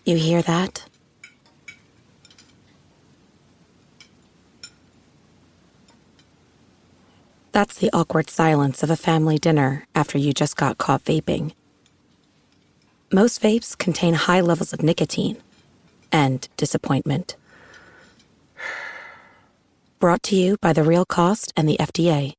You hear that? That's the awkward silence of a family dinner after you just got caught vaping. Most vapes contain high levels of nicotine and disappointment. Brought to you by The Real Cost and the FDA.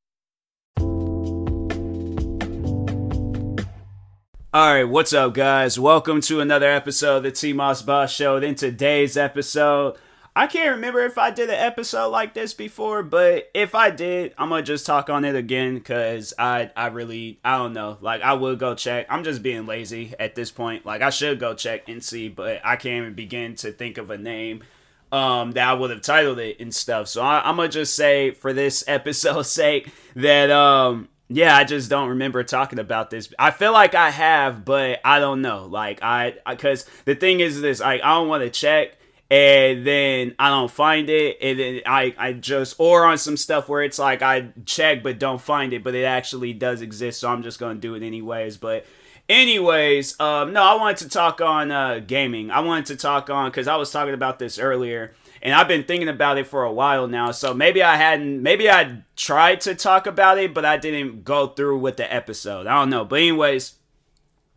Alright, what's up guys? Welcome to another episode of the TMossBoss Show. In today's episode, I can't remember if I did an episode like this before, but if I did, I'm gonna just talk on it again because I don't know. Like, I will go check. I'm just being lazy at this point. Like, I should go check and see, but I can't even begin to think of a name that I would have titled it and stuff. So I'm gonna just say, for this episode's sake, that yeah, I just don't remember talking about this. I feel like I have, but I don't know. Like, because the thing is this, I don't want to check, and then I don't find it, and then I just, or on some stuff where it's like I check but don't find it, but it actually does exist, so I'm just going to do it anyways. But anyways, no, I wanted to talk on gaming. I wanted to talk on, because I was talking about this earlier, and I've been thinking about it for a while now, so maybe I tried to talk about it, but I didn't go through with the episode. I don't know. But anyways,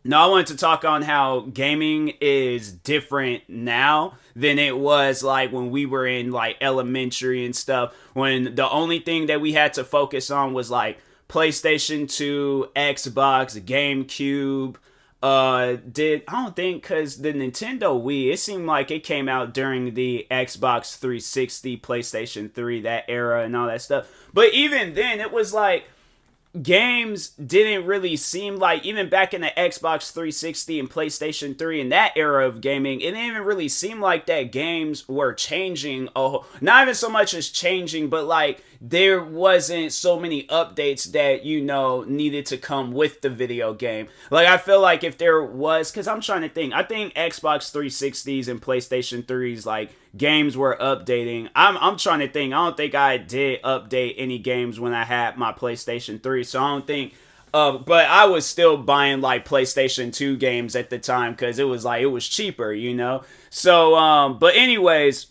no, I wanted to talk on how gaming is different now than it was like when we were in like elementary and stuff, when the only thing that we had to focus on was like PlayStation 2, Xbox, GameCube. I don't think, because the Nintendo Wii, it seemed like it came out during the Xbox 360, PlayStation 3, that era and all that stuff. But even then, it was like, games didn't really seem like, even back in the Xbox 360 and PlayStation 3 in that era of gaming, it didn't even really seem like that games were changing. Not even so much as changing, but like there wasn't so many updates that, you know, needed to come with the video game. Like, I feel like if there was, because I'm trying to think, I think Xbox 360s and PlayStation 3s, like, games were updating. I'm trying to think. I don't think I did update any games when I had my PlayStation 3, so I don't think, but I was still buying like PlayStation 2 games at the time because it was cheaper, you know. So but anyways,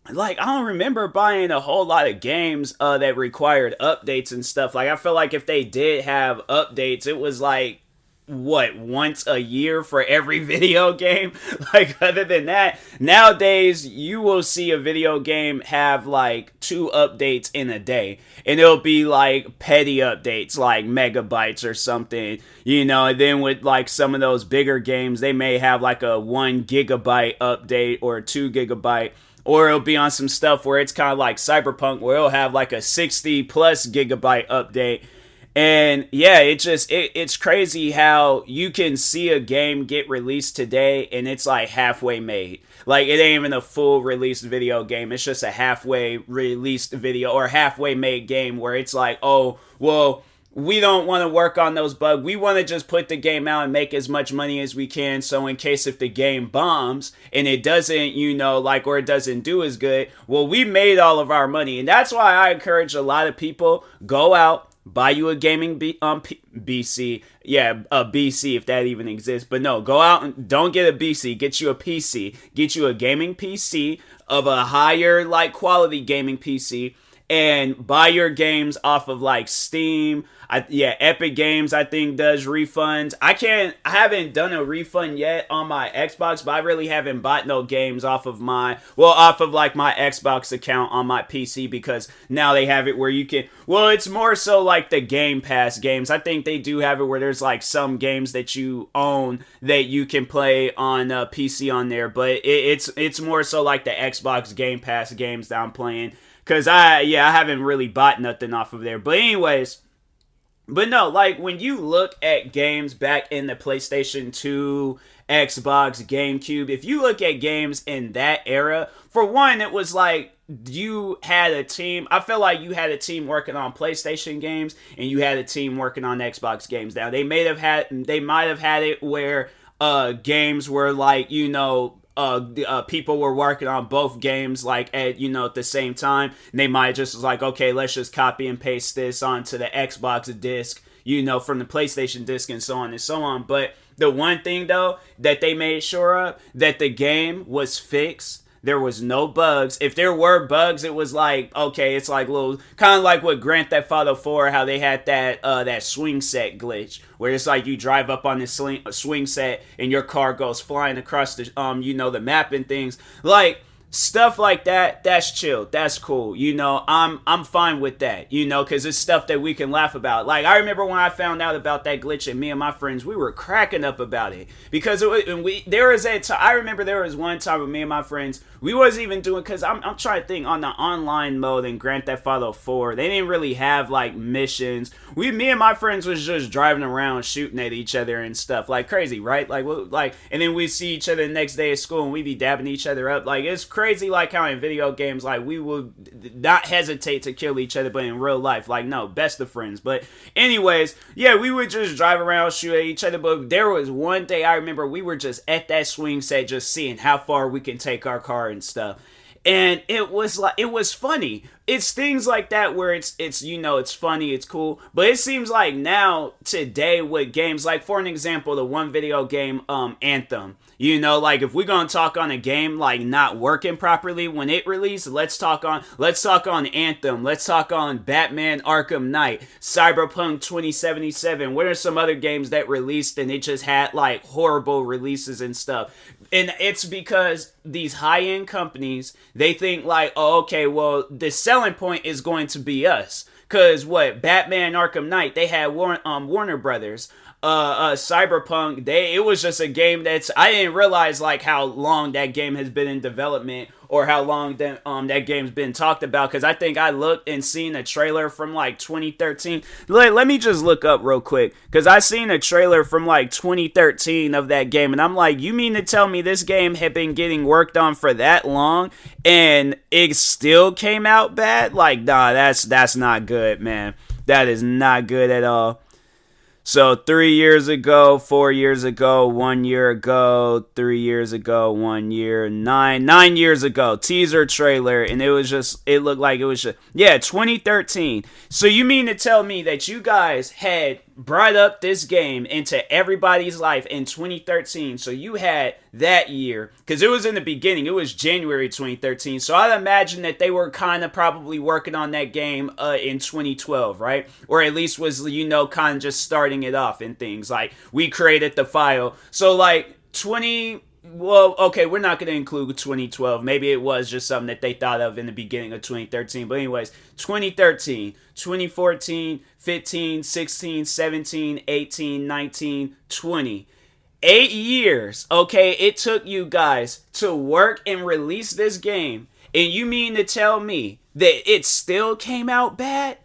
like, I don't remember buying a whole lot of games that required updates and stuff. Like, I feel like if they did have updates, it was like, once a year for every video game? Like, other than that, nowadays you will see a video game have like 2 updates in a day, and it'll be like petty updates, like megabytes or something, you know. And then with like some of those bigger games, they may have like a 1 gigabyte update or a 2 gigabyte. Or it'll be on some stuff where it's kind of like Cyberpunk, where it'll have like a 60 plus gigabyte update. And yeah, it's crazy how you can see a game get released today and it's like halfway made. Like, it ain't even a full released video game. It's just a halfway released video or halfway made game where it's like, oh, well, we don't want to work on those bugs. We want to just put the game out and make as much money as we can. So in case if the game bombs and it doesn't, you know, like, or it doesn't do as good, well, we made all of our money. And that's why I encourage a lot of people, go out, buy you a gaming BC. Yeah, a BC, if that even exists. But no, go out and don't get a BC. Get you a PC. Get you a gaming PC of a higher, like, quality gaming PC. And buy your games off of like Steam. Epic Games, I think, does refunds. I haven't done a refund yet on my Xbox, but I really haven't bought no games off of my Xbox account on my PC, because now they have it where you can, well, it's more so like the Game Pass games. I think they do have it where there's like some games that you own that you can play on PC on there, but it's more so like the Xbox Game Pass games that I'm playing. Because I haven't really bought nothing off of there. But anyways, but no, like, when you look at games back in the PlayStation 2, Xbox, GameCube, if you look at games in that era, for one, it was like, you had a team. I feel like you had a team working on PlayStation games, and you had a team working on Xbox games. Now, they might have had it where games were like, you know, people were working on both games like at the same time, and they might just was like, okay, let's just copy and paste this onto the Xbox disc, from the PlayStation disc and so on and so on. But the one thing though that they made sure of, that the game was fixed. There was no bugs. If there were bugs, it was like, okay, it's like little, kind of like what Grand Theft Auto 4, how they had that swing set glitch, where it's like you drive up on this swing set and your car goes flying across the, the map and things. Like, stuff like that, that's chill, that's cool, I'm fine with that, because it's stuff that we can laugh about. Like, I remember when I found out about that glitch, and me and my friends, we were cracking up about it, because I remember there was one time with me and my friends, we wasn't even doing, because I'm trying to think, on the online mode in Grand Theft Auto 4, they didn't really have, like, missions. Me and my friends was just driving around shooting at each other and stuff, like, crazy, right? And then we see each other the next day at school, and we be dabbing each other up. Like, it's crazy, like, how in video games, like, we would not hesitate to kill each other, but in real life, like, no, best of friends. But anyways, yeah, we would just drive around, shoot at each other. But there was one day I remember we were just at that swing set, just seeing how far we can take our car and stuff. And it was funny. It's things like that where it's funny, it's cool. But it seems like now, today, with games, like, for an example, the one video game, Anthem. Like, if we're gonna talk on a game, like, not working properly when it released, let's talk on Anthem. Let's talk on Batman Arkham Knight, Cyberpunk 2077. What are some other games that released and it just had, like, horrible releases and stuff? And it's because these high-end companies, they think, like, oh, okay, well, the selling point is going to be us. Because, Batman Arkham Knight, they had Warner Brothers. Cyberpunk, it was just a game I didn't realize, like, how long that game has been in development, or how long that game's been talked about, because I think I looked and seen a trailer from, like, 2013. Let me just look up real quick, because I seen a trailer from, like, 2013 of that game, and I'm like, you mean to tell me this game had been getting worked on for that long, and it still came out bad? Like, nah, that's not good, man. That is not good at all. So 3 years ago, 4 years ago, 1 year ago, 3 years ago, 1 year, 9 years ago, teaser trailer, and it looked like it was 2013. So you mean to tell me that you guys had brought up this game into everybody's life in 2013, so you had that year, because it was in the beginning, it was January 2013, so I'd imagine that they were kind of probably working on that game in 2012, right? Or at least was, kind of just starting it off and things, like, we created the file, so, like, well, okay, we're not going to include 2012. Maybe it was just something that they thought of in the beginning of 2013. But anyways, 2013, 2014, 15, 16, 17, 18, 19, 20. 8 years, okay, it took you guys to work and release this game. And you mean to tell me that it still came out bad?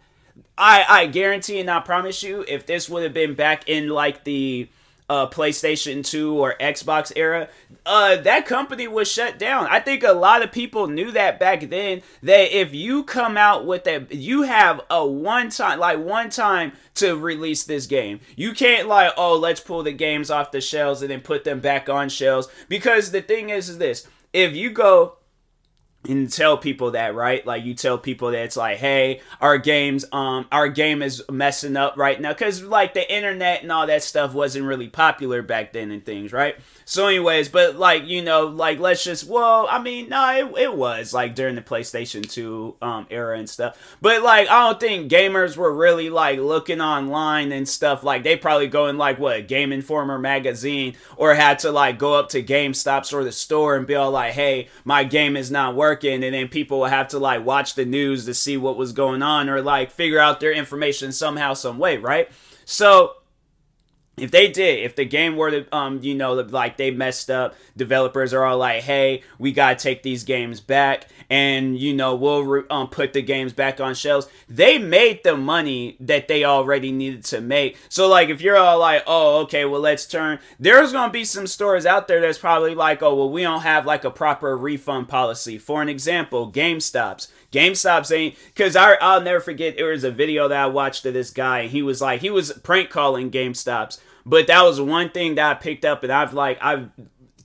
I guarantee and I promise you, if this would have been back in, like, the PlayStation 2 or Xbox era, that company was shut down. I think a lot of people knew that back then, that if you come out with that, you have a one time to release this game. You can't, like, oh, let's pull the games off the shelves and then put them back on shelves, because the thing is this, if you go and tell people that, right? Like, you tell people that it's like, hey, our game is messing up right now, because, like, the internet and all that stuff wasn't really popular back then and things, right? So anyways, but, like, let's just, well, I mean, no, it was, like, during the PlayStation 2 era and stuff, but, like, I don't think gamers were really, like, looking online and stuff. Like, they probably go in, like, Game Informer magazine, or had to, like, go up to GameStops or the store and be all like, hey, my game is not working, and then people will have to, like, watch the news to see what was going on, or, like, figure out their information somehow, some way, right? So if the game were to, like, they messed up, developers are all like, hey, we gotta take these games back, and, we'll put the games back on shelves. They made the money that they already needed to make. So, like, if you're all like, oh, okay, well, there's gonna be some stores out there that's probably like, oh, well, we don't have, like, a proper refund policy. For an example, GameStop's ain't, because I'll never forget, there was a video that I watched of this guy, and he was prank calling GameStop's, but that was one thing that I picked up, and I've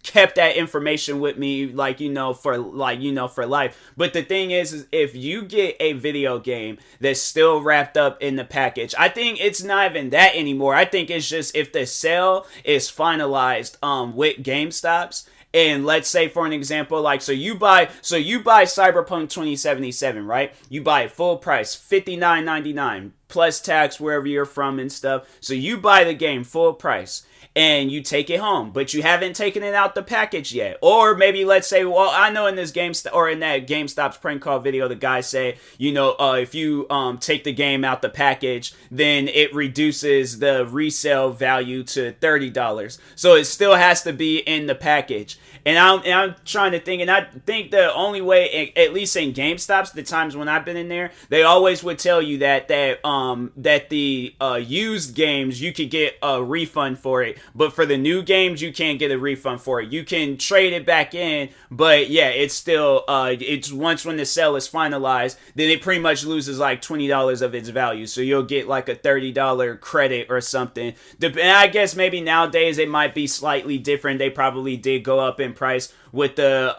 kept that information with me, for life. But the thing is if you get a video game that's still wrapped up in the package, I think it's not even that anymore. I think it's just if the sale is finalized with GameStops. And let's say, for an example, so you buy Cyberpunk 2077, right? You buy it full price, $59.99 plus tax wherever you're from and stuff. So you buy the game full price and you take it home, but you haven't taken it out the package yet. Or maybe let's say, well, I know in this in that GameStop's prank call video, the guy say, if you take the game out the package, then it reduces the resale value to $30. So it still has to be in the package. And I'm trying to think, and I think the only way, at least in GameStops, the times when I've been in there, they always would tell you that the used games, you could get a refund for it, but for the new games, you can't get a refund for it. You can trade it back in, but yeah, it's still it's once when the sale is finalized, then it pretty much loses like $20 of its value. So you'll get like a $30 credit or something. And I guess maybe nowadays it might be slightly different. They probably did go up in price with the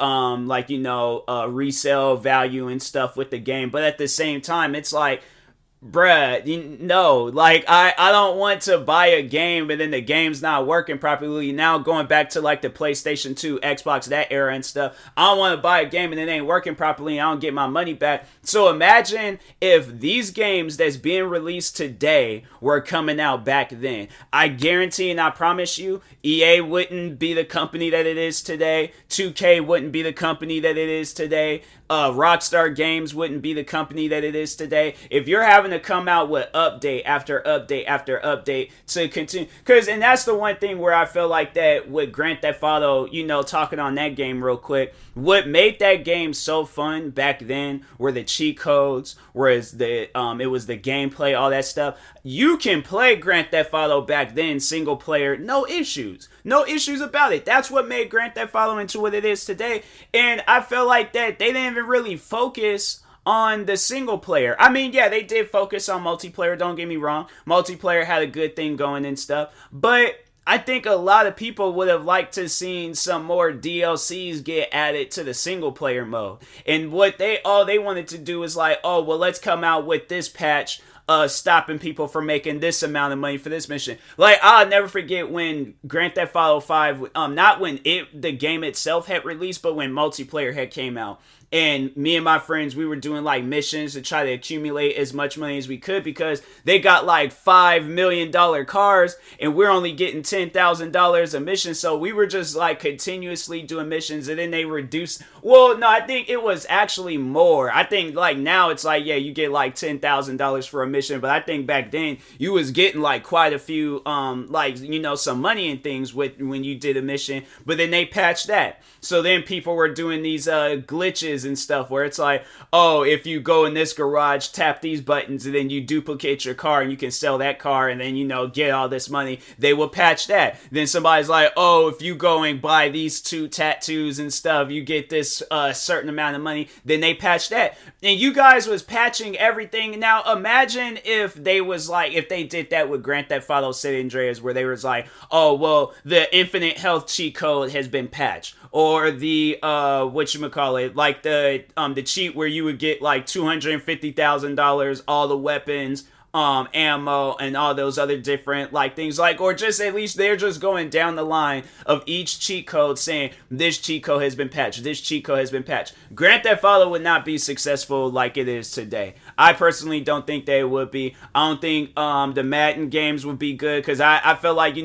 resale value and stuff with the game, but at the same time, it's like, bruh, no, like I don't want to buy a game and then the game's not working properly. Now going back to like the PlayStation 2, Xbox, that era and stuff, I don't want to buy a game and it ain't working properly and I don't get my money back. So imagine if these games that's being released today were coming out back then. I guarantee and I promise you, EA wouldn't be the company that it is today. 2K wouldn't be the company that it is today. Rockstar Games wouldn't be the company that it is today. If you're having to come out with update after update after update to continue, and that's the one thing where I feel like that with Grand Theft Auto, talking on that game real quick, what made that game so fun back then were the cheat codes, whereas it was the gameplay, all that stuff. You can play Grand Theft Auto back then, single player, no issues about it. That's what made Grand Theft Auto into what it is today. And I feel like that they didn't even really focus on the single player. I mean, yeah, they did focus on multiplayer, don't get me wrong. Multiplayer had a good thing going and stuff, but I think a lot of people would have liked to seen some more DLCs get added to the single player mode. And what all they wanted to do is like, oh, well, let's come out with this patch stopping people from making this amount of money for this mission. Like, I'll never forget when Grand Theft Auto 5, not when the game itself had released, but when multiplayer had came out. And me and my friends, we were doing like missions to try to accumulate as much money as we could because they got like $5 million cars and we're only getting $10,000 a mission. So we were just like continuously doing missions and then they reduced. Well, no, I think it was actually more. I think like now it's like, yeah, you get like $10,000 for a mission. But I think back then you was getting like quite a few, some money and things when you did a mission. But then they patched that. So then people were doing these glitches and stuff where it's like, oh, if you go in this garage, tap these buttons and then you duplicate your car and you can sell that car and then get all this money. They will patch that. Then somebody's like, oh, if you go and buy these 2 tattoos and stuff, you get this certain amount of money. Then they patch that. And you guys was patching everything. Now imagine if they did that with Grand Theft Auto San Andreas where they was like, oh, well, the infinite health cheat code has been patched. Or the like the cheat where you would get like $250,000, all the weapons, ammo, and all those other different like things, like, or just at least they're just going down the line of each cheat code saying this cheat code has been patched, this cheat code has been patched. Grand Theft Auto would not be successful like it is today. I personally don't think they would be. I don't think the Madden games would be good because I feel like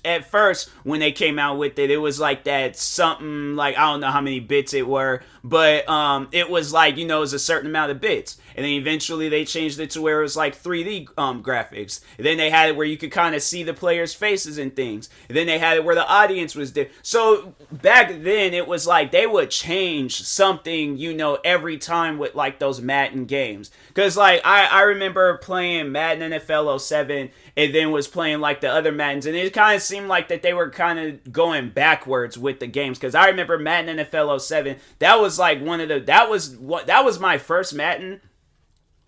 at first when they came out with it, it was like that something like, I don't know how many bits it were, but it was like it was a certain amount of bits. And then eventually they changed it to where it was like 3D graphics. And then they had it where you could kind of see the players' faces and things. And then they had it where the audience was there. So back then it was like they would change something, every time with like those Madden games. Because like I remember playing Madden NFL 07 and then was playing like the other Maddens. And it kind of seemed like that they were kind of going backwards with the games. Because I remember Madden NFL 07, that was like that was my first Madden.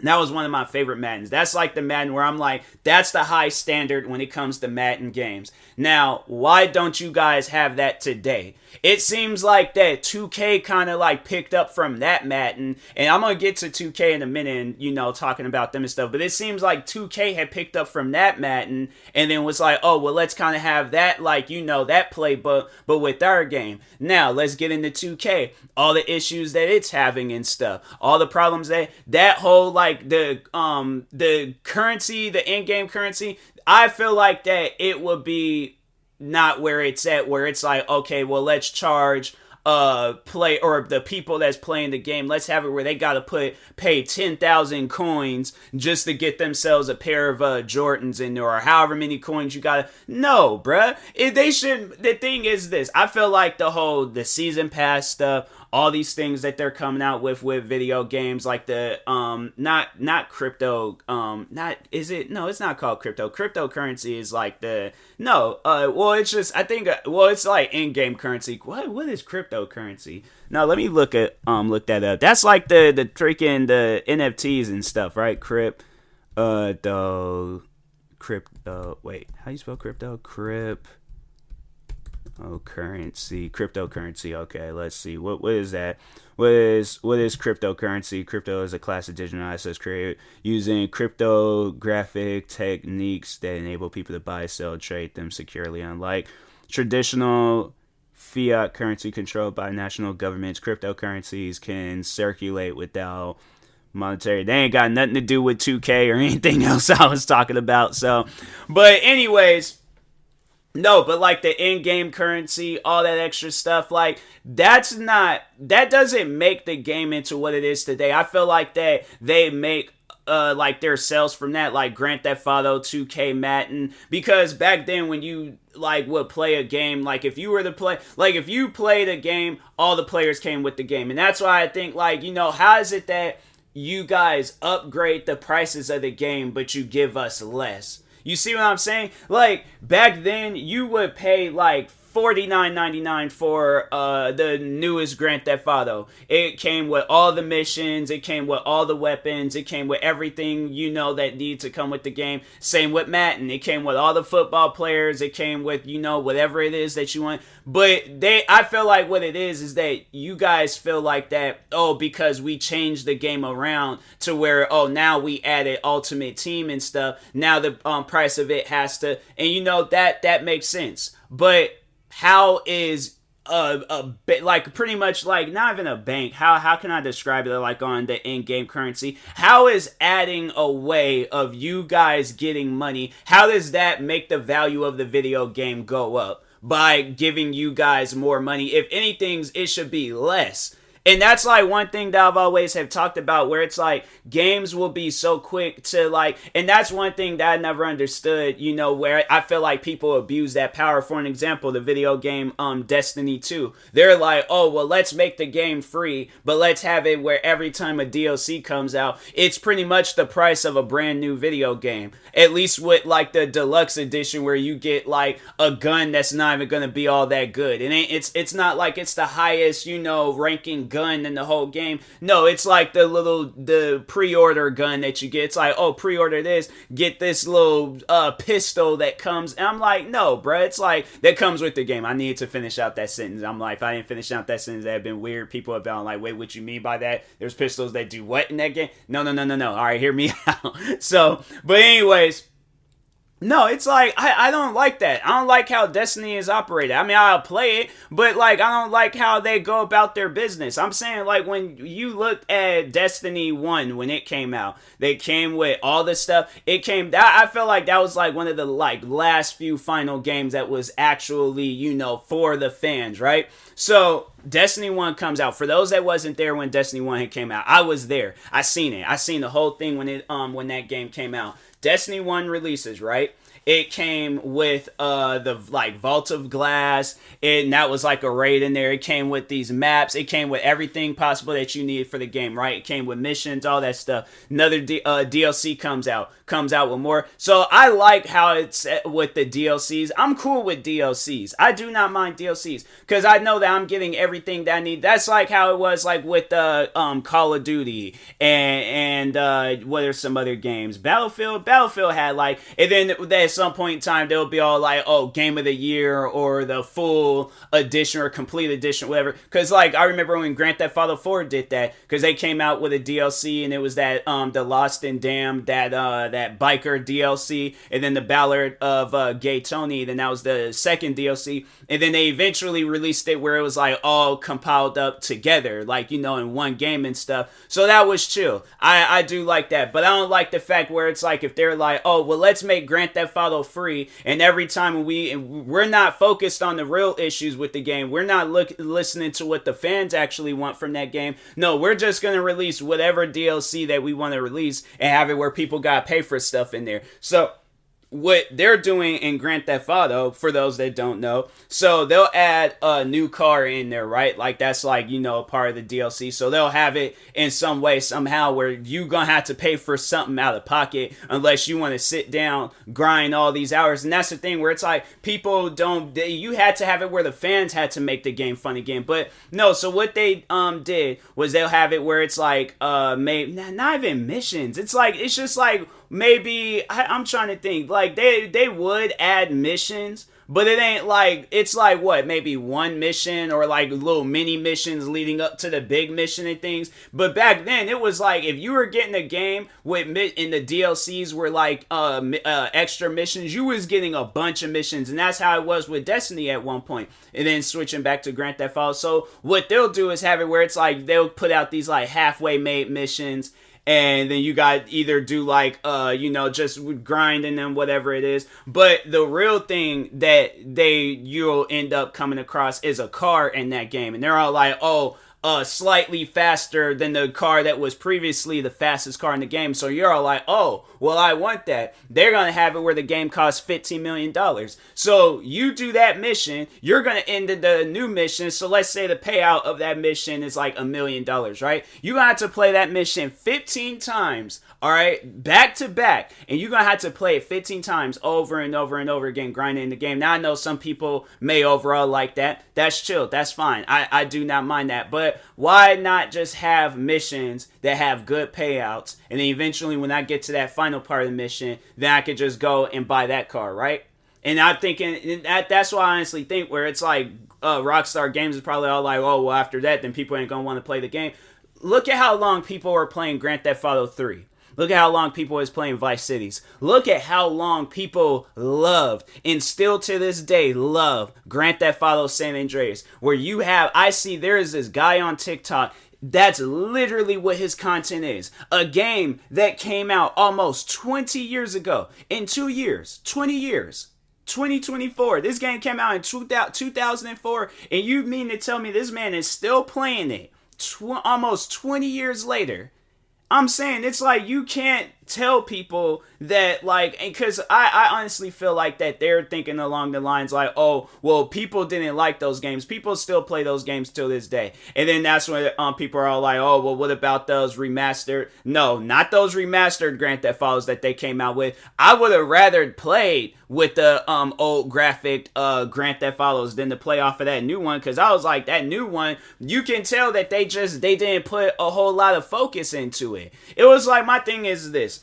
That was one of my favorite Maddens. That's like the Madden where I'm like, that's the high standard when it comes to Madden games. Now, why don't you guys have that today? It seems like that 2K kind of like picked up from that Madden, and I'm going to get to 2K in a minute and, you know, talking about them and stuff, but it seems like 2K had picked up from that Madden and then was like, oh, well, let's kind of have that, like, you know, that playbook, but with our game. Now, let's get into 2K. All the issues that it's having and stuff. All the problems that whole, like, the currency, the in-game currency, I feel like that it would be not where it's at, where it's like, okay, well, let's charge play or the people that's playing the game, let's have it where they gotta pay 10,000 coins just to get themselves a pair of Jordans in there, or however many coins you gotta. No, bruh. They should. The thing is this, I feel like the season pass stuff, all these things that they're coming out with video games, like the not crypto, not is it no it's not called crypto. Cryptocurrency is like the no well it's just I think it's like in-game currency. What is cryptocurrency? No, let me look that up. That's like the freaking the NFTs and stuff, right? Crypto, wait, how you spell crypto? Cryptocurrency. Okay, let's see. What is that? What is cryptocurrency? Crypto is a class of digital assets created using cryptographic techniques that enable people to buy, sell, trade them securely. Unlike traditional fiat currency controlled by national governments, cryptocurrencies can circulate without monetary. They ain't got nothing to do with 2K or anything else I was talking about. So, but anyways. No, but like the in-game currency, all that extra stuff, like that doesn't make the game into what it is today. I feel like that they make like their sales from that, like Grand Theft Auto, 2K, Madden, because back then when you like would play a game, like if you played a game, all the players came with the game, and that's why I think, like, you know, how is it that you guys upgrade the prices of the game but you give us less? You see what I'm saying? Like, back then, you would pay, like, $49.99 for the newest Grand Theft Auto. It came with all the missions. It came with all the weapons. It came with everything, you know, that needs to come with the game. Same with Madden. It came with all the football players. It came with, you know, whatever it is that you want. But I feel like what it is that you guys feel like that, oh, because we changed the game around to where, oh, now we added Ultimate Team and stuff. Now the price of it has to, and you know, that makes sense. But how is like pretty much like not even a bank, how can I describe it, like on the in-game currency, how is adding a way of you guys getting money, how does that make the value of the video game go up by giving you guys more money? If anything, it should be less. And that's like one thing that I've always have talked about, where it's like games will be so quick to like, and that's one thing that I never understood, you know, where I feel like people abuse that power. For an example, the video game Destiny 2. They're like, oh, well, let's make the game free, but let's have it where every time a DLC comes out, it's pretty much the price of a brand new video game. At least with like the deluxe edition, where you get like a gun that's not even going to be all that good. And it's not like it's the highest, you know, ranking gun in the whole game. No, it's like the pre-order gun that you get. It's like, oh, pre-order this, get this little pistol that comes. And I'm like, no, bruh. It's like, that comes with the game. I need to finish out that sentence. I'm like, if I didn't finish out that sentence, that'd been weird. People have been like, wait, what you mean by that? There's pistols that do what in that game? No. All right, hear me out. So, but anyways, no, it's like, I don't like that. I don't like how Destiny is operated. I mean, I'll play it, but like, I don't like how they go about their business. I'm saying, like, when you look at Destiny 1, when it came out, they came with all this stuff. I feel like that was like one of the like last few final games that was actually, you know, for the fans, right? So Destiny 1 comes out. For those that wasn't there when Destiny 1 came out, I was there. I seen it. I seen the whole thing when that game came out. Destiny 1 releases, right? It came with the like Vault of Glass, and that was like a raid in there. It came with these maps. It came with everything possible that you needed for the game, right? It came with missions, all that stuff. Another DLC comes out with more. So I like how it's with the DLCs. I'm cool with DLCs. I do not mind DLCs because I know that I'm getting everything that I need. That's like how it was like with Call of Duty and what are some other games? Battlefield had like, and then at some point in time they'll be all like, oh, game of the year or the full edition or complete edition, whatever. Because like I remember when Grand Theft Auto 4 did that, because they came out with a DLC and it was that the Lost and Damned, that biker DLC, and then the Ballad of Gay Tony. Then that was the second DLC, and then they eventually released it where it was like all compiled up together, like, you know, in one game and stuff. So that was chill. I do like that, but I don't like the fact where it's like if they're like, oh well, let's make Grand Theft Auto free, and every time we're not focused on the real issues with the game. We're not listening to what the fans actually want from that game. No, we're just gonna release whatever DLC that we want to release and have it where people gotta pay for stuff in there. So what they're doing in Grand Theft Auto, for those that don't know, so they'll add a new car in there, right? Like that's like, you know, part of the DLC. So they'll have it in some way, somehow, where you gonna have to pay for something out of pocket unless you want to sit down, grind all these hours. And that's the thing where it's like people you had to have it where the fans had to make the game fun again. But no, so what they did was they'll have it where it's like maybe not even missions. It's like, it's just like, maybe I'm trying to think, like they would add missions, but it ain't like, it's like what, maybe one mission or like little mini missions leading up to the big mission and things. But back then it was like if you were getting a game with in the DLCs were like extra missions, you was getting a bunch of missions, and that's how it was with Destiny at one point. And then switching back to Grand Theft Auto, so what they'll do is have it where it's like they'll put out these like halfway made missions, and then you got either do like you know, just grinding them, whatever it is. But the real thing that you'll end up coming across is a car in that game, and they're all like, oh, slightly faster than the car that was previously the fastest car in the game. So you're all like, oh, well, I want that. They're going to have it where the game costs $15 million. So you do that mission, you're going to end the new mission. So let's say the payout of that mission is like $1 million, right? You're going to have to play that mission 15 times, all right, back to back. And you're going to have to play it 15 times over and over and over again, grinding the game. Now, I know some people may overall like that. That's chill. That's fine. I do not mind that. But why not just have missions that have good payouts, and then eventually when I get to that final part of the mission, then I could just go and buy that car, right? And I'm thinking, that's why I honestly think where it's like Rockstar Games is probably all like, oh, well, after that, then people ain't going to want to play the game. Look at how long people were playing Grand Theft Auto 3. Look at how long people was playing Vice Cities. Look at how long people loved, and still to this day love, Grand Theft Auto San Andreas. Where you have, I see there is this guy on TikTok, that's literally what his content is. A game that came out almost 20 years ago. In 2 years, 20 years. 2024. This game came out in 2004, and you mean to tell me this man is still playing it almost 20 years later? I'm saying, it's like you can't tell people that, like, because I honestly feel like that they're thinking along the lines like, oh, well, people didn't like those games. People still play those games till this day. And then that's when people are all like, oh, well, what about those remastered? No, not those remastered Grand Theft Autos that they came out with. I would have rather played with the old graphic Grand Theft Autos than to play off of that new one, because I was like, that new one, you can tell that they didn't put a whole lot of focus into it. It was like, my thing is this.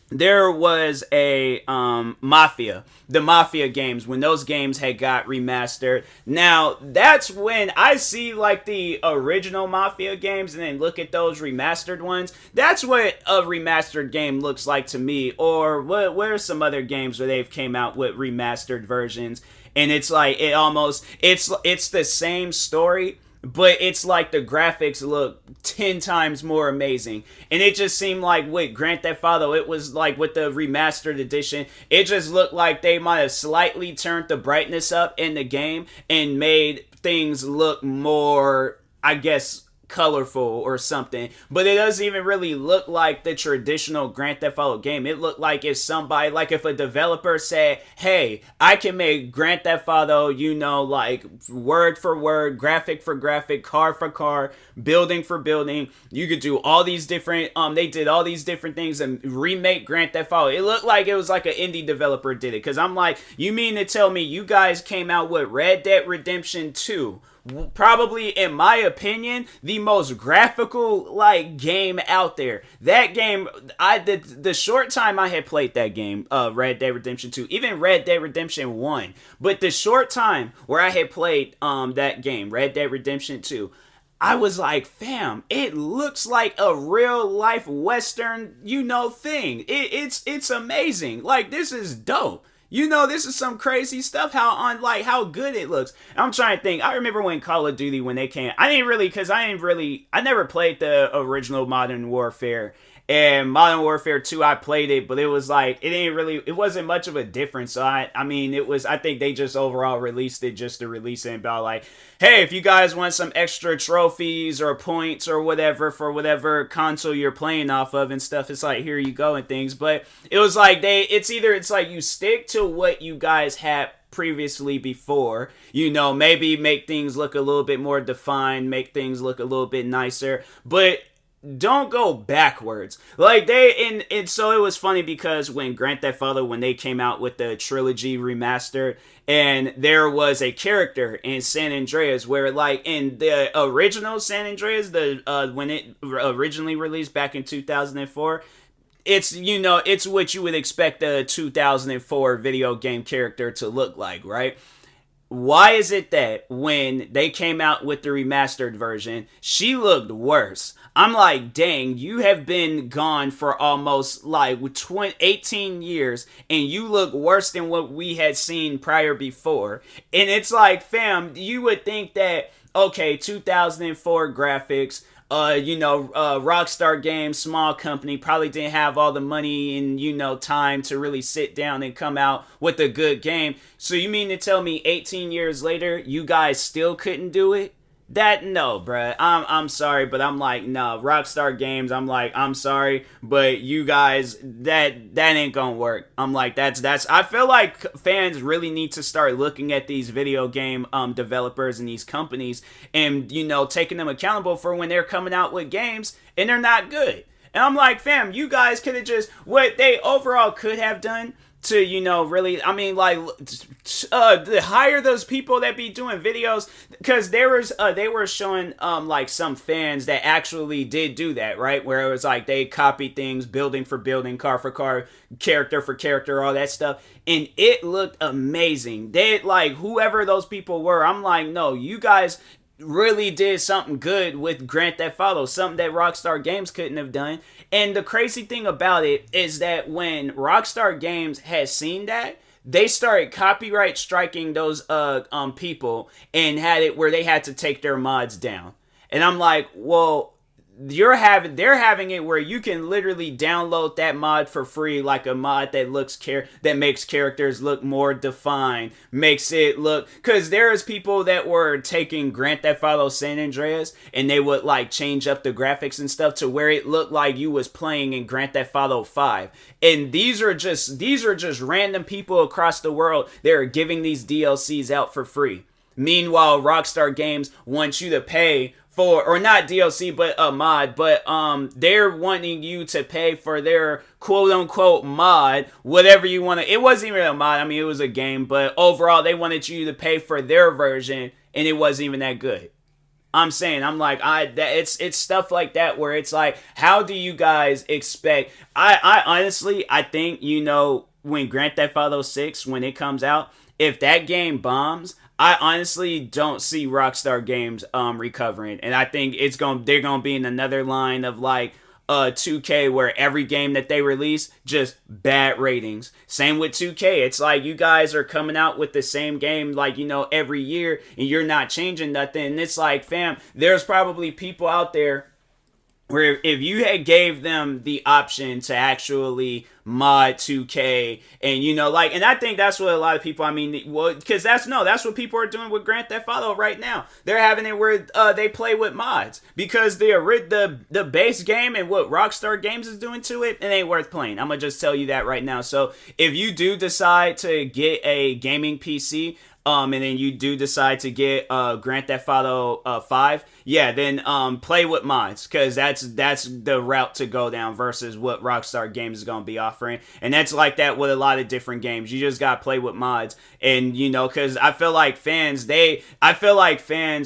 There was a Mafia, the Mafia games, when those games had got remastered. Now, that's when I see like the original Mafia games and then look at those remastered ones. That's what a remastered game looks like to me. Or what are some other games where they've came out with remastered versions, and it's like it's the same story, but it's like the graphics look 10 times more amazing. And it just seemed like with Grand Theft Auto, it was like with the remastered edition, it just looked like they might have slightly turned the brightness up in the game and made things look more, I guess, colorful or something, but it doesn't even really look like the traditional Grand Theft Auto game. It looked like if somebody, like if a developer said, hey, I can make Grand Theft Auto, like word for word, graphic for graphic, car for car, building for building. You could do all these different, they did all these different things and remake Grand Theft Auto. It looked like it was like an indie developer did it. Cause I'm like, you mean to tell me you guys came out with Red Dead Redemption 2? Probably, in my opinion, the most graphical like game out there. That game, the short time I had played that game, Red Dead Redemption 2, even Red Dead Redemption 1, but the short time where I had played that game, Red Dead Redemption 2, I was like, fam, it looks like a real life Western, thing. It's amazing. Like, this is dope. This is some crazy stuff, how good it looks. I'm trying to think. I remember when Call of Duty, when they came, I never played the original Modern Warfare. And Modern Warfare 2, I played it, but it was like, it wasn't much of a difference. So I think they just overall released it just to release it about like, hey, if you guys want some extra trophies or points or whatever for whatever console you're playing off of and stuff, it's like, here you go and things. But it was like, it's like you stick to what you guys had previously before, maybe make things look a little bit more defined, make things look a little bit nicer, but don't go backwards. Like so it was funny because when Grand Theft Auto, when they came out with the trilogy remastered, and there was a character in San Andreas where, like, in the original San Andreas, when it originally released back in 2004, it's what you would expect a 2004 video game character to look like, right? Why is it that when they came out with the remastered version, she looked worse? I'm like, dang, you have been gone for almost like 18 years and you look worse than what we had seen prior before. And it's like, fam, you would think that, okay, 2004 graphics, Rockstar Games, small company, probably didn't have all the money and, time to really sit down and come out with a good game. So you mean to tell me 18 years later, you guys still couldn't do it? No, bruh. I'm sorry, but I'm like, no, Rockstar Games, I'm like, I'm sorry, but you guys, that ain't gonna work. I'm like, I feel like fans really need to start looking at these video game developers and these companies and, taking them accountable for when they're coming out with games and they're not good. And I'm like, fam, you guys could have just, what they overall could have done to, really, hire those people that be doing videos, because they were showing, like, some fans that actually did do that, right, where it was like, they copied things, building for building, car for car, character for character, all that stuff, and it looked amazing. They, like, whoever those people were, I'm like, no, you guys really did something good with Grand Theft Auto, something that Rockstar Games couldn't have done. And the crazy thing about it is that when Rockstar Games has seen that, they started copyright striking those people and had it where they had to take their mods down. And I'm like, well, they're having it where you can literally download that mod for free, like a mod that that makes characters look more defined, makes it look, because there's people that were taking Grand Theft Auto San Andreas and they would like change up the graphics and stuff to where it looked like you was playing in Grand Theft Auto 5. And these are just random people across the world that are giving these DLCs out for free. Meanwhile, Rockstar Games wants you to pay for, or not DLC, but a mod, but they're wanting you to pay for their quote-unquote mod, whatever you want to, it wasn't even a mod, I mean, it was a game, but overall, they wanted you to pay for their version, and it wasn't even that good. I'm like, it's stuff like that where it's like, how do you guys expect, I honestly, I think, when Grand Theft Auto 6, when it comes out, if that game bombs, I honestly don't see Rockstar Games recovering, and I think they're gonna be in another line of like 2K, where every game that they release just bad ratings. Same with 2K. It's like you guys are coming out with the same game like every year, and you're not changing nothing. And it's like, fam, there's probably people out there where if you had gave them the option to actually mod 2K and like, and I think that's what a lot of people, I mean, well, because that's what people are doing with Grand Theft Auto right now. They're having it where they play with mods because the base game and what Rockstar Games is doing to it ain't worth playing. I'm gonna just tell you that right now. So if you do decide to get a gaming PC, and then you do decide to get Grand Theft Auto 5, yeah, then play with mods, because that's the route to go down versus what Rockstar Games is going to be offering. And that's like that with a lot of different games. You just got to play with mods. And, because I feel like fans,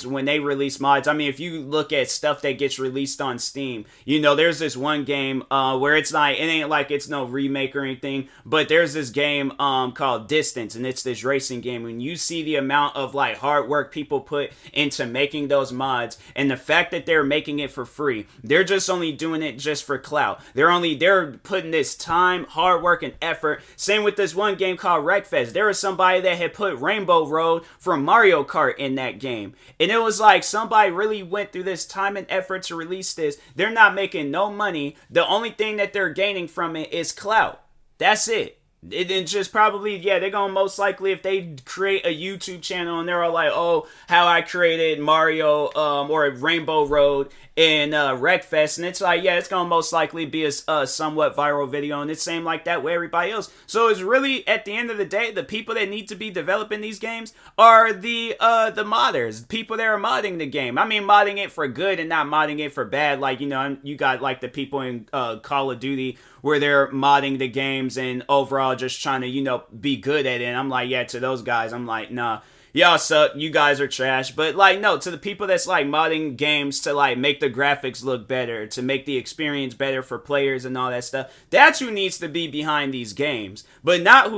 when they release mods, I mean, if you look at stuff that gets released on Steam, there's this one game where it ain't like it's no remake or anything, but there's this game called Distance, and it's this racing game. When you see the amount of like hard work people put into making those mods, and the fact that they're making it for free, they're just only doing it just for clout. They're putting this time, hard work, and effort. Same with this one game called Wreckfest. There was somebody that had put Rainbow Road from Mario Kart in that game, and it was like somebody really went through this time and effort to release this. They're not making no money. The only thing that they're gaining from it is clout. That's it. It just probably, yeah, they're gonna most likely, if they create a YouTube channel and they're all like, oh, how I created Mario or Rainbow Road in Wreckfest, and it's like, yeah, it's gonna most likely be a somewhat viral video, and it's same like that with everybody else. So it's really, at the end of the day, the people that need to be developing these games are the modders, people that are modding the game. I mean, modding it for good and not modding it for bad. Like, you got like the people in Call of Duty where they're modding the games and overall just trying to, be good at it. And I'm like, yeah, to those guys, I'm like, nah, y'all suck, you guys are trash. But like, no, to the people that's like modding games to like make the graphics look better, to make the experience better for players and all that stuff, that's who needs to be behind these games. But not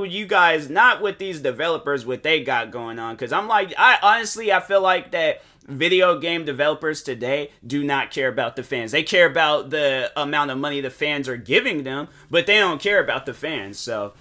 not with these developers, what they got going on. Because I'm like, I feel like that video game developers today do not care about the fans. They care about the amount of money the fans are giving them, but they don't care about the fans. So,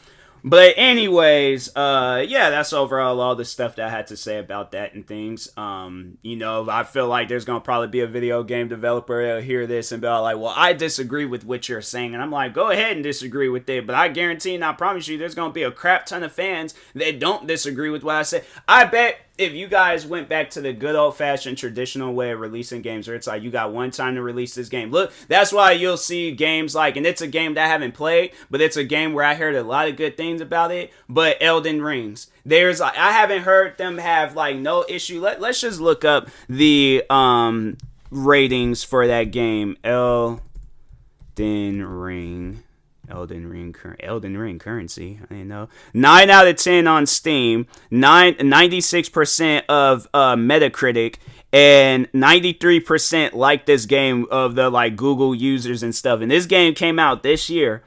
but anyways, yeah, that's overall all the stuff that I had to say about that and things. I feel like there's gonna probably be a video game developer that'll hear this and be all like, well, I disagree with what you're saying. And I'm like, go ahead and disagree with it, but I guarantee and I promise you there's gonna be a crap ton of fans that don't disagree with what I said. I bet if you guys went back to the good old-fashioned traditional way of releasing games, where it's like, you got one time to release this game. Look, that's why you'll see games like, and it's a game that I haven't played, but it's a game where I heard a lot of good things about it, but Elden Rings. I haven't heard them have like no issue. Let's just look up the ratings for that game. Elden Ring currency. I didn't know. 9 out of 10 on Steam. 96% of Metacritic, and 93% like this game of the like Google users and stuff. And this game came out this year.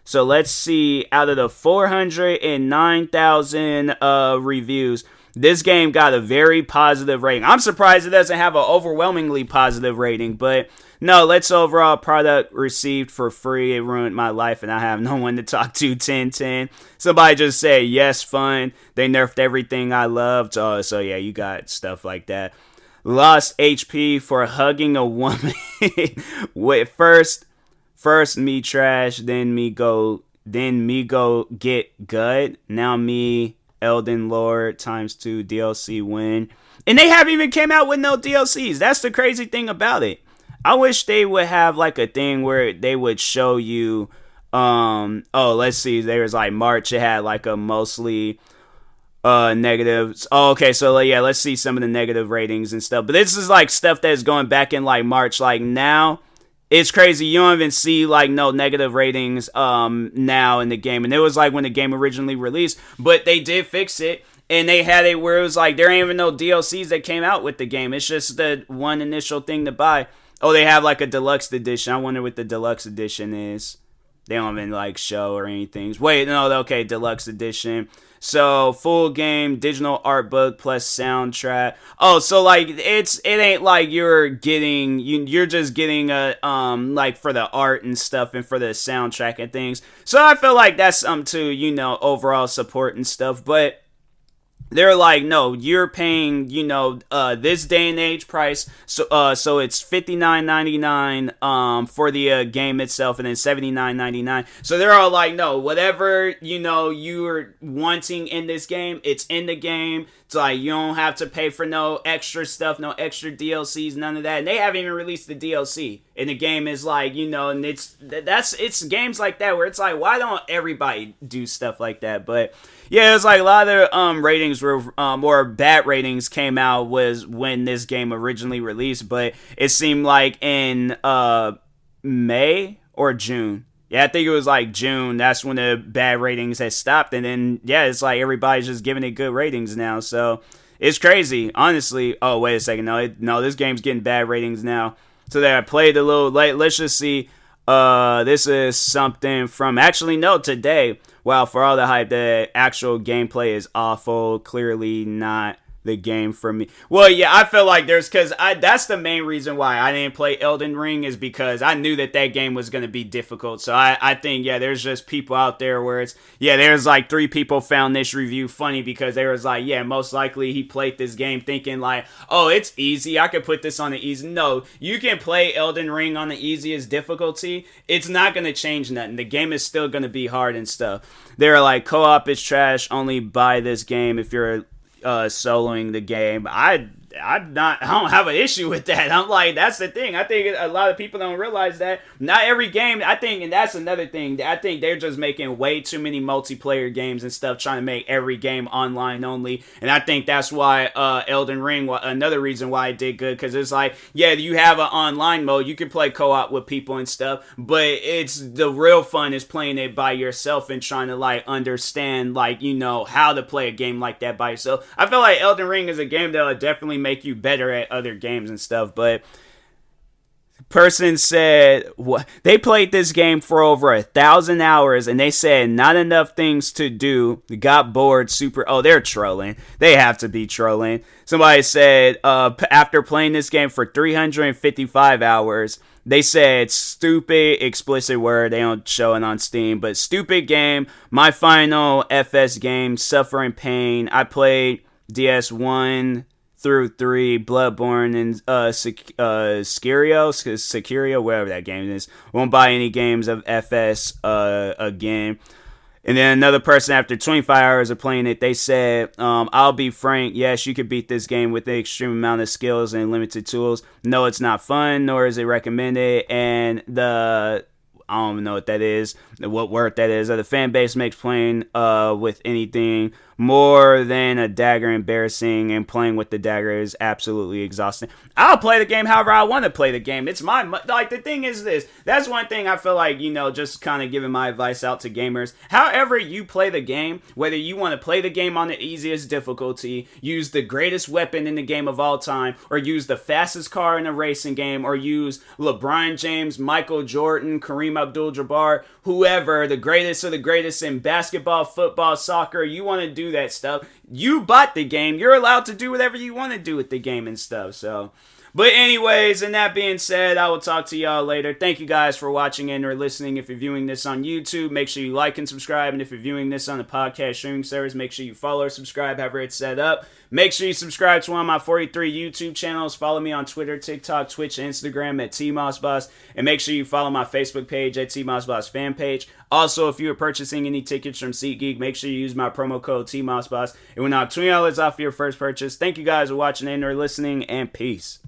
So let's see, out of the 409,000 reviews, this game got a very positive rating. I'm surprised it doesn't have an overwhelmingly positive rating, but no, let's overall product received for free. It ruined my life and I have no one to talk to. 1010. Somebody just said, yes, fun. They nerfed everything I loved. Oh, so yeah, you got stuff like that. Lost HP for hugging a woman. Wait, first me trash, then me go get gut. Now me Elden Lord ×2 DLC win. And they haven't even came out with no DLCs. That's the crazy thing about it. I wish they would have like a thing where they would show you let's see, there was like March, it had like a mostly negatives. Oh, okay, so yeah, let's see some of the negative ratings and stuff. But this is like stuff that's going back in like March. Like now, it's crazy. You don't even see like no negative ratings now in the game. And it was like when the game originally released, but they did fix it. And they had it where it was like there ain't even no DLCs that came out with the game. It's just the one initial thing to buy. Oh, they have like a deluxe edition. I wonder what the deluxe edition is. They don't even like show or anything. Wait, no, okay, deluxe edition. So full game, digital art book plus soundtrack. Oh, so like it ain't like you're just getting a like for the art and stuff and for the soundtrack and things. So I feel like that's to overall support and stuff. But they're like, no, you're paying, this day and age price. So it's $59.99 for the game itself, and then $79.99. So they're all like, no, whatever you're wanting in this game, it's in the game. It's like you don't have to pay for no extra stuff, no extra DLCs, none of that. And they haven't even released the DLC. And the game is like, and it's games like that where it's like, why don't everybody do stuff like that? But yeah, it's like a lot of the ratings were or bad ratings came out was when this game originally released, but it seemed like in May or June. Yeah, I think it was like June. That's when the bad ratings had stopped, and then yeah, it's like everybody's just giving it good ratings now. So it's crazy, honestly. Oh, wait a second, no, this game's getting bad ratings now. So that I played a little late. Let's just see. This is something from today. Wow, for all the hype, the actual gameplay is awful. Clearly not the game for me. Well, yeah, I feel like that's the main reason why I didn't play Elden Ring, is because I knew that game was going to be difficult. So I think, yeah, there's just people out there where there's like 3 people found this review funny because they was like, yeah, most likely he played this game thinking like, oh, it's easy, I could put this on the easy. No, you can play Elden Ring on the easiest difficulty. It's not going to change nothing. The game is still going to be hard and stuff. They're like, co-op is trash, only buy this game if you're soloing the game. I don't have an issue with that. I'm like, that's the thing. I think a lot of people don't realize that not every game, I think, and that's another thing, I think they're just making way too many multiplayer games and stuff, trying to make every game online only. And I think that's why Elden Ring, another reason why it did good, because it's like, yeah, you have an online mode, you can play co-op with people and stuff, but it's the real fun is playing it by yourself and trying to like understand like, how to play a game like that by yourself. I feel like Elden Ring is a game that will definitely make you better at other games and stuff. But person said what they played this game for over 1,000 hours and they said not enough things to do, got bored. They're trolling. They have to be trolling. Somebody said after playing this game for 355 hours, they said stupid, explicit word, they don't show it on Steam, but stupid game, my final FS game, suffering pain. I played DS1 through 3, Bloodborne, and Sekiro, whatever that game is. Won't buy any games of FS again. And then another person, after 25 hours of playing it, they said, I'll be frank, yes, you could beat this game with an extreme amount of skills and limited tools. No, it's not fun, nor is it recommended. And I don't know what that is, what word that is. The fan base makes playing with anything more than a dagger embarrassing, and playing with the dagger is absolutely exhausting. I'll play the game however I want to play the game. It's the thing is this. That's one thing I feel like, just kind of giving my advice out to gamers. However you play the game, whether you want to play the game on the easiest difficulty, use the greatest weapon in the game of all time, or use the fastest car in a racing game, or use LeBron James, Michael Jordan, Kareem Abdul-Jabbar, whoever, the greatest of the greatest in basketball, football, soccer, you want to do that stuff. You bought the game. You're allowed to do whatever you want to do with the game and stuff. So, but anyways, and that being said, I will talk to y'all later. Thank you guys for watching and or listening. If you're viewing this on YouTube, make sure you like and subscribe. And if you're viewing this on the podcast streaming service, make sure you follow or subscribe, however it's set up. Make sure you subscribe to one of my 43 YouTube channels. Follow me on Twitter, TikTok, Twitch, and Instagram at TMossBoss. And make sure you follow my Facebook page at TMossBoss fan page. Also, if you are purchasing any tickets from SeatGeek, make sure you use my promo code TMossBoss. It will knock $20 off your first purchase. Thank you guys for watching and or listening, and peace.